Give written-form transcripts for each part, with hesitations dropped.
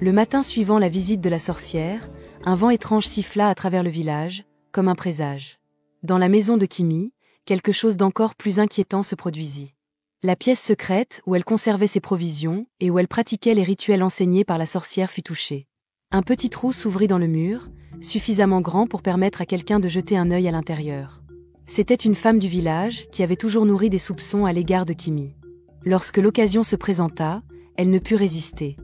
Le matin suivant la visite de la sorcière, un vent étrange siffla à travers le village, comme un présage. Dans la maison de Kimi, quelque chose d'encore plus inquiétant se produisit. La pièce secrète où elle conservait ses provisions et où elle pratiquait les rituels enseignés par la sorcière fut touchée. Un petit trou s'ouvrit dans le mur, suffisamment grand pour permettre à quelqu'un de jeter un œil à l'intérieur. C'était une femme du village qui avait toujours nourri des soupçons à l'égard de Kimi. Lorsque l'occasion se présenta, elle ne put résister.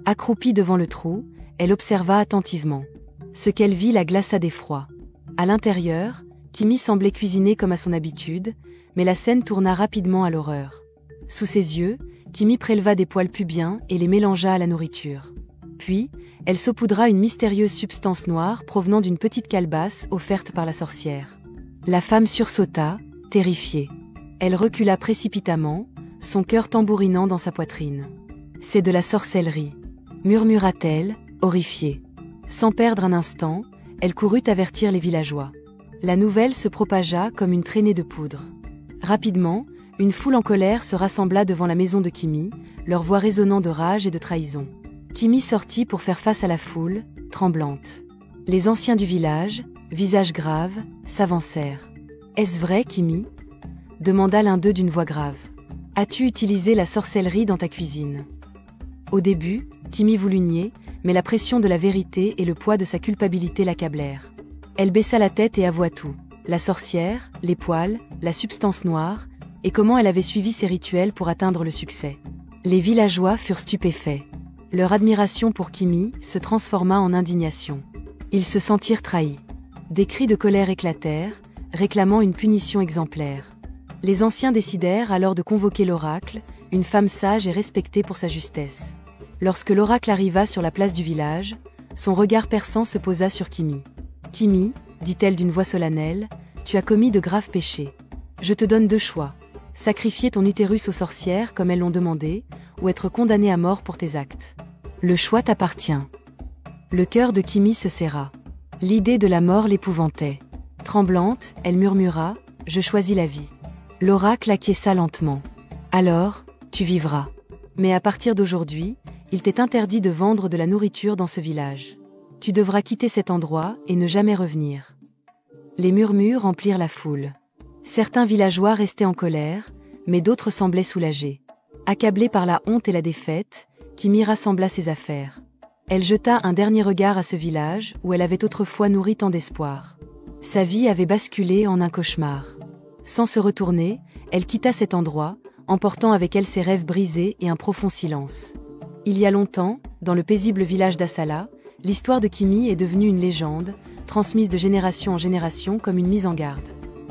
Accroupie devant le trou, elle observa attentivement. Ce qu'elle vit la glaça d'effroi. À l'intérieur, Kimi semblait cuisiner comme à son habitude, mais la scène tourna rapidement à l'horreur. Sous ses yeux, Kimi préleva des poils pubiens et les mélangea à la nourriture. Puis, elle saupoudra une mystérieuse substance noire provenant d'une petite calebasse offerte par la sorcière. La femme sursauta, terrifiée. Elle recula précipitamment, son cœur tambourinant dans sa poitrine. « C'est de la sorcellerie », murmura-t-elle, horrifiée. Sans perdre un instant, elle courut avertir les villageois. La nouvelle se propagea comme une traînée de poudre. Rapidement, une foule en colère se rassembla devant la maison de Kimi, leur voix résonnant de rage et de trahison. Kimi sortit pour faire face à la foule, tremblante. Les anciens du village, visage grave, s'avancèrent. « Est-ce vrai, Kimi ?» demanda l'un d'eux d'une voix grave. « As-tu utilisé la sorcellerie dans ta cuisine ?» Au début, Kimi voulut nier, mais la pression de la vérité et le poids de sa culpabilité l'accablèrent. Elle baissa la tête et avoua tout. La sorcière, les poils, la substance noire, et comment elle avait suivi ses rituels pour atteindre le succès. Les villageois furent stupéfaits. Leur admiration pour Kimi se transforma en indignation. Ils se sentirent trahis. Des cris de colère éclatèrent, réclamant une punition exemplaire. Les anciens décidèrent alors de convoquer l'oracle, une femme sage et respectée pour sa justesse. Lorsque l'oracle arriva sur la place du village, son regard perçant se posa sur Kimi. « Kimi, dit-elle d'une voix solennelle, tu as commis de graves péchés. Je te donne deux choix. Sacrifier ton utérus aux sorcières comme elles l'ont demandé, ou être condamné à mort pour tes actes. Le choix t'appartient. » Le cœur de Kimi se serra. L'idée de la mort l'épouvantait. Tremblante, elle murmura « Je choisis la vie. » L'oracle acquiesça lentement. « Alors, tu vivras. Mais à partir d'aujourd'hui, il t'est interdit de vendre de la nourriture dans ce village. Tu devras quitter cet endroit et ne jamais revenir. » Les murmures remplirent la foule. Certains villageois restaient en colère, mais d'autres semblaient soulagés. Accablée par la honte et la défaite, Kimi rassembla ses affaires. Elle jeta un dernier regard à ce village où elle avait autrefois nourri tant d'espoir. Sa vie avait basculé en un cauchemar. Sans se retourner, elle quitta cet endroit, emportant avec elle ses rêves brisés et un profond silence. Il y a longtemps, dans le paisible village d'Asala, l'histoire de Kimi est devenue une légende, transmise de génération en génération comme une mise en garde.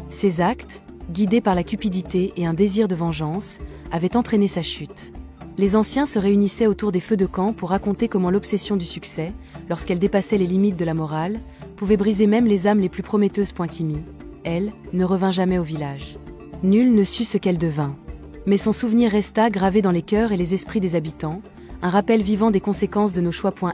Ses actes, guidés par la cupidité et un désir de vengeance, avaient entraîné sa chute. Les anciens se réunissaient autour des feux de camp pour raconter comment l'obsession du succès, lorsqu'elle dépassait les limites de la morale, pouvait briser même les âmes les plus prometteuses. Kimi, elle, ne revint jamais au village. Nul ne sut ce qu'elle devint. Mais son souvenir resta gravé dans les cœurs et les esprits des habitants, un rappel vivant des conséquences de nos choix.